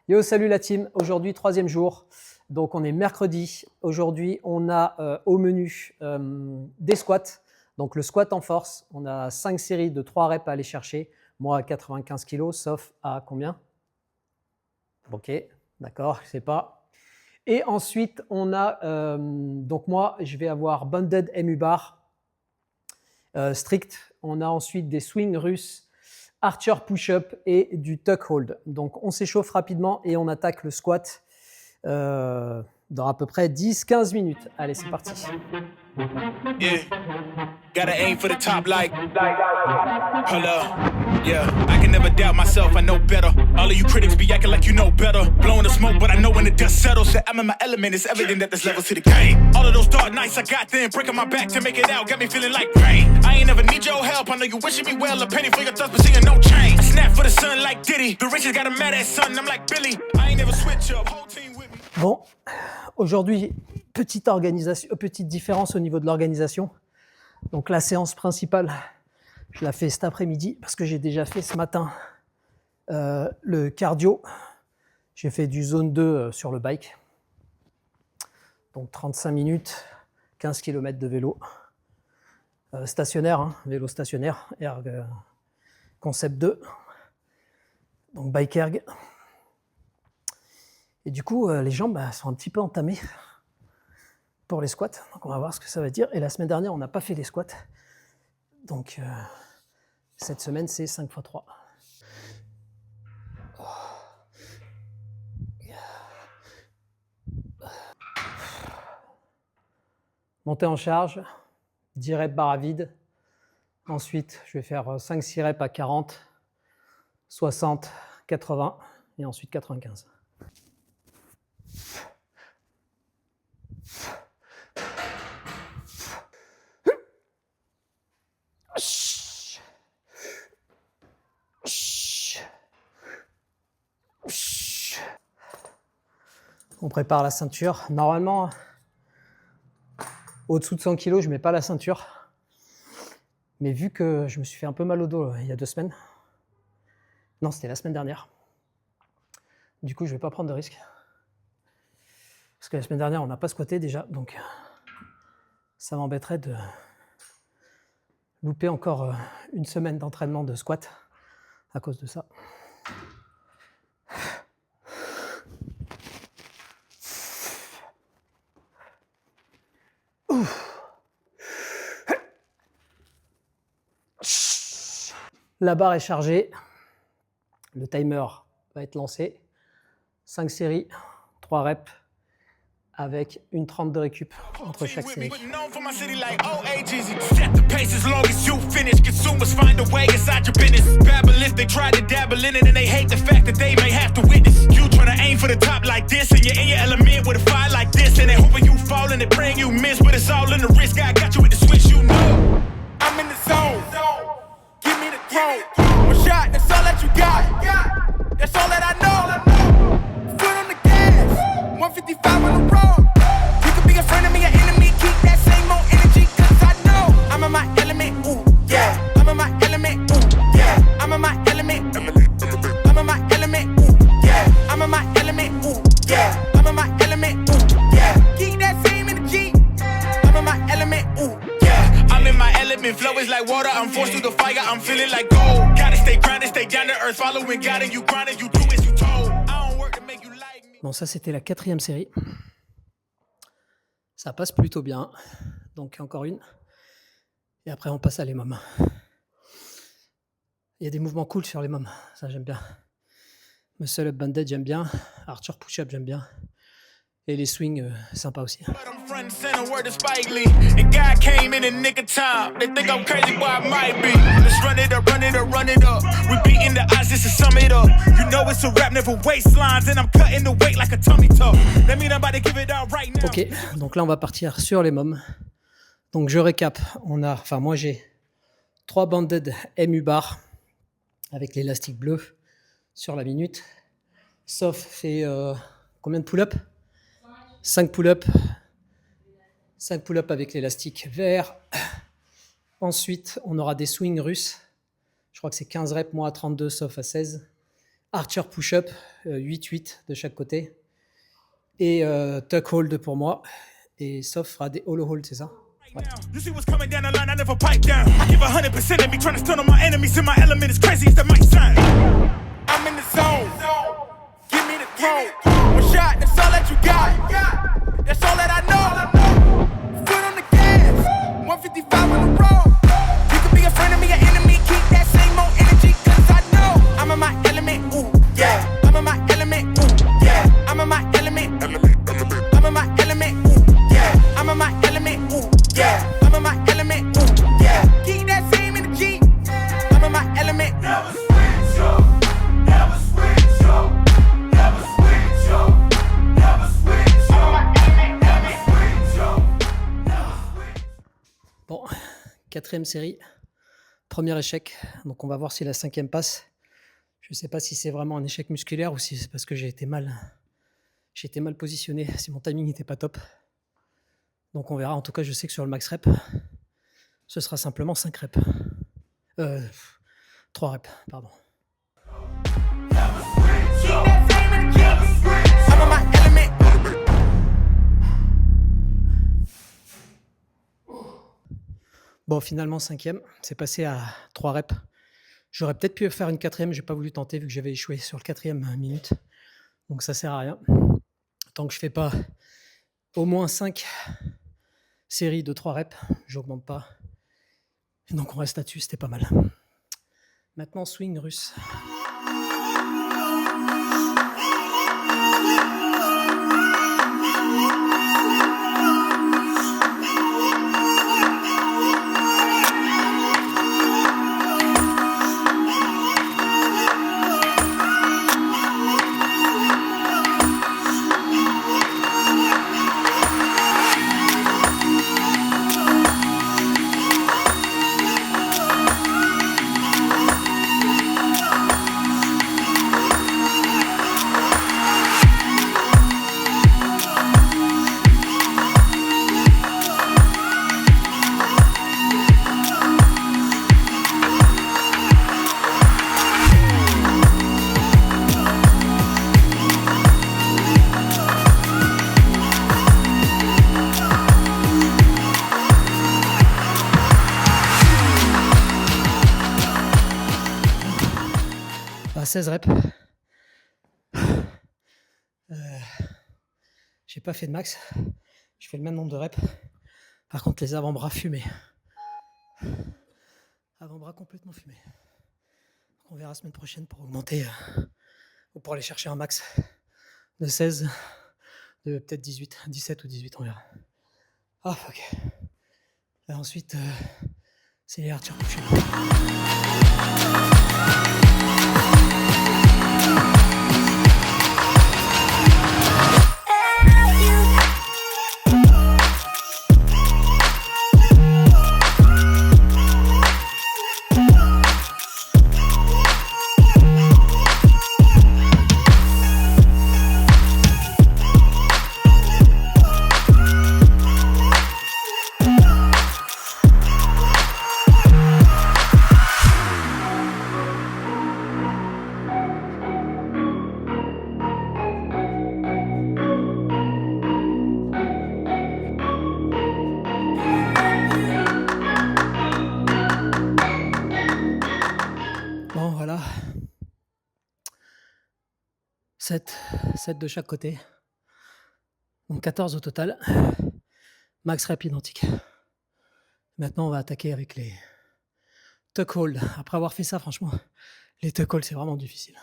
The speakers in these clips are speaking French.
Yo, salut la team. Aujourd'hui, troisième jour. Donc, on est mercredi. Aujourd'hui, on a au menu des squats. Donc, le squat en force. On a 5 séries de 3 reps à aller chercher. Moi, à 95 kg, sauf à combien? Ok, d'accord, je ne sais pas. Et ensuite, on a, donc moi, je vais avoir Bunded MU bar strict. On a ensuite des swings russes, archer push-up et du tuck hold. Donc, on s'échauffe rapidement et on attaque le squat dans à peu près 10-15 minutes. Allez, c'est parti. Yeah, gotta aim for the top like, hold up. Yeah, I can never doubt myself, I know better. All of you critics be acting like you know better. Blowing the smoke, but I know when the dust settles that I'm in my element. It's evident that there's levels to the game. All of those dark nights I got them, breaking my back to make it out, got me feeling like rain. I ain't never need your help, I know you wishing me well. A penny for your thoughts, but seeing no change. I snap for the sun like Diddy. The riches got a mad ass son, I'm like Billy. I ain't never switch up, whole team with me. Bon, aujourd'hui, petite différence au niveau de l'organisation. Donc la séance principale, je la fais cet après-midi parce que j'ai déjà fait ce matin le cardio. J'ai fait du zone 2 sur le bike. Donc 35 minutes, 15 km de vélo. Stationnaire, hein, vélo stationnaire, erg concept 2. Donc bike erg. Et du coup, les jambes sont un petit peu entamées pour les squats. Donc on va voir ce que ça va dire. Et la semaine dernière, on n'a pas fait les squats. Donc cette semaine, c'est 5 x 3. Montée en charge, 10 reps barre à vide. Ensuite, je vais faire 5-6 reps à 40, 60, 80 et ensuite 95. On prépare la ceinture. Normalement, au-dessous de 100 kg, je ne mets pas la ceinture. Mais vu que je me suis fait un peu mal au dos il y a 2 semaines, non, c'était la semaine dernière. Du coup, je ne vais pas prendre de risque. Parce que la semaine dernière, on n'a pas squatté déjà. Donc, ça m'embêterait de louper encore une semaine d'entraînement de squat à cause de ça. La barre est chargée. Le timer va être lancé. 5 séries, 3 reps avec une 30 de récup entre chaque série. One shot, that's all that you got. That's all that I know. Foot on the gas, 155 on the road. You could be a friend of me, an enemy. Keep that same old energy, cause I know I'm in my element, ooh, yeah. I'm in my element, ooh, yeah. I'm in my element, I'm in my element, ooh, yeah. I'm in my element, ooh, yeah. I'm in my element, ooh, yeah. Keep that same energy. I'm in my element, ooh, yeah. I'm in my element, flow is like water. I'm forced through the fire, I'm feeling like gold. Gotta stay grounded, stay down to earth. Following God and you grinding, you do as you told. I don't work to make you like me. Bon, ça c'était la 4e série. Ça passe plutôt bien. Donc encore une. Et après on passe à les mômes. Il y a des mouvements cool sur les mômes. Ça j'aime bien. Muscle up banded j'aime bien. Archer push-up j'aime bien. Et les swings sympa aussi. Front and center, word to Spike Lee. And God came in a nick of time. They think I'm crazy, but I might be. Let's run it up, run it up, run it up. We beating the odds just to sum it up. You know it's a rap, never waistlines. And I'm cutting the weight like a tummy tuck. Let me know about to give it out right now. Ok, donc là on va partir sur les mômes. Donc je récap. Moi j'ai 3 banded MU bar avec l'élastique bleu sur la minute. Sauf fait combien de pull-up? 5 pull-up. 5 pull-up avec l'élastique vert. Ensuite, on aura des swings russes. Je crois que c'est 15 reps, moi à 32, sauf à 16. archer push-up, 8-8 de chaque côté. Et tuck hold pour moi. Et Soph fera des hollow hold, c'est ça? Ouais. You see what's coming down the line, I never pipe down. I give 100% of me, trying to stun on my enemies. In my element, as crazy as that might sound. I'm in the zone. Give me the throne. One shot, that's all that you got. That's all that I know. Foot on the gas. 155 on the road. You could be a friend of me, an enemy. Keep that same old energy, cause I know I'm in my element. Ooh, yeah. I'm in my element. Ooh, yeah. I'm in my element. I'm in my element. Ooh, yeah. I'm in my element. Ooh, yeah. I'm in my element. Ooh, yeah. Keep that same energy. I'm in my element. Never switch up. Never switch up. Never switch up. Never switch up. Never switch up. Bon, 4e série. Premier échec. Donc on va voir si la 5e passe. Je ne sais pas si c'est vraiment un échec musculaire ou si c'est parce que j'ai été mal positionné, si mon timing n'était pas top. Donc on verra. En tout cas, je sais que sur le max rep, ce sera simplement 5 reps. 3 reps, pardon. Bon, finalement, 5e, c'est passé à 3 reps. J'aurais peut-être pu faire une 4e, j'ai pas voulu tenter vu que j'avais échoué sur le 4e minute. Donc ça sert à rien. Tant que je fais pas au moins 5 séries de 3 reps, j'augmente pas. Et donc on reste là-dessus, c'était pas mal. Maintenant, swing russe. À 16 reps. J'ai pas fait de max. Je fais le même nombre de reps. Par contre, les avant-bras fumés. Avant-bras complètement fumés. On verra la semaine prochaine pour augmenter ou pour aller chercher un max de 16, de peut-être 18, 17 ou 18, on verra. Ah, ok. Et ensuite, c'est les archers couchés. Bon, voilà. 7 de chaque côté. Donc 14 au total. Max rep identique. Maintenant, on va attaquer avec les tuck hold. Après avoir fait ça, franchement, les tuck hold, c'est vraiment difficile.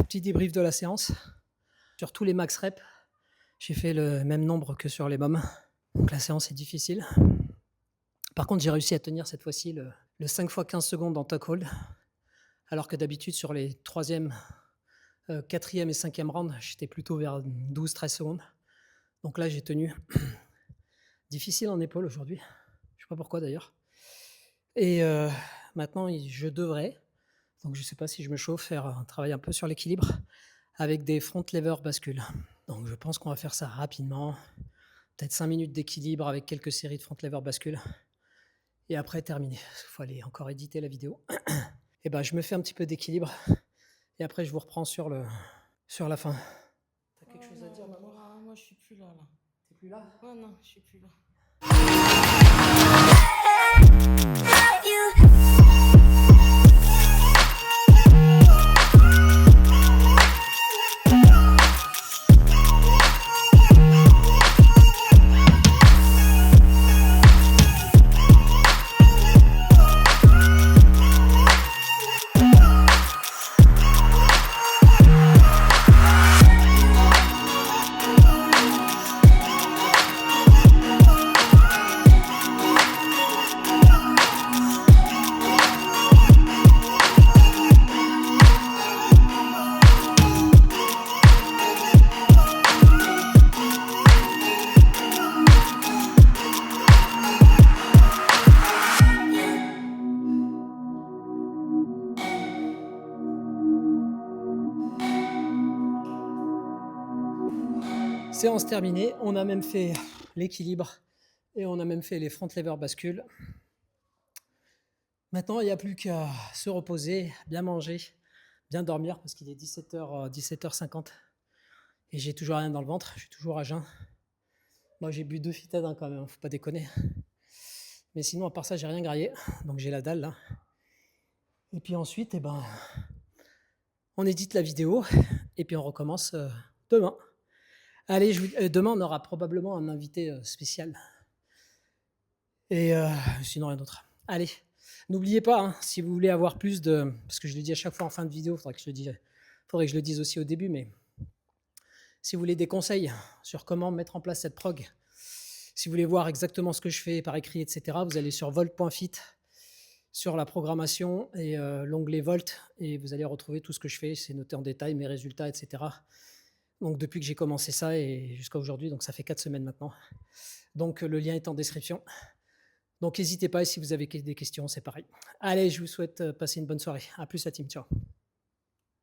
Petit débrief de la séance. Sur tous les max reps, j'ai fait le même nombre que sur les mômes. Donc la séance est difficile. Par contre, j'ai réussi à tenir cette fois-ci le 5 x 15 secondes en tuck hold, alors que d'habitude sur les 3e, 4e et 5e rounds, j'étais plutôt vers 12-13 secondes. Donc là, j'ai tenu. Difficile en épaule aujourd'hui. Je sais pas pourquoi d'ailleurs. Et maintenant, je devrais, donc je ne sais pas si je me chauffe, faire un travail un peu sur l'équilibre avec des front lever bascules. Donc je pense qu'on va faire ça rapidement. Peut-être 5 minutes d'équilibre avec quelques séries de front lever bascules. Et après, terminer. Il faut aller encore éditer la vidéo. Et ben, je me fais un petit peu d'équilibre. Et après, je vous reprends sur la fin. T'as quelque chose à dire, maman? Moi, je suis plus là. T'es plus là? Ouais, non, je suis plus là. Séance terminée, on a même fait l'équilibre et on a même fait les front lever bascules. Maintenant, il n'y a plus qu'à se reposer, bien manger, bien dormir parce qu'il est 17h50 et j'ai toujours rien dans le ventre, je suis toujours à jeun. Moi, j'ai bu 2 Phytadin quand même, faut pas déconner. Mais sinon, à part ça, j'ai rien graillé, donc j'ai la dalle là. Et puis ensuite, on édite la vidéo et puis on recommence demain. Allez, demain, on aura probablement un invité spécial. Et sinon, rien d'autre. Allez, n'oubliez pas, hein, si vous voulez avoir plus de... Parce que je le dis à chaque fois en fin de vidéo, faudrait que je le dise aussi au début, mais si vous voulez des conseils sur comment mettre en place cette prog, si vous voulez voir exactement ce que je fais par écrit, etc., vous allez sur volt.fit, sur la programmation et l'onglet Volt, et vous allez retrouver tout ce que je fais. C'est noté en détail, mes résultats, etc. Donc depuis que j'ai commencé ça et jusqu'à aujourd'hui, donc ça fait 4 semaines maintenant. Donc le lien est en description. Donc n'hésitez pas et si vous avez des questions, c'est pareil. Allez, je vous souhaite passer une bonne soirée. À plus la team, ciao.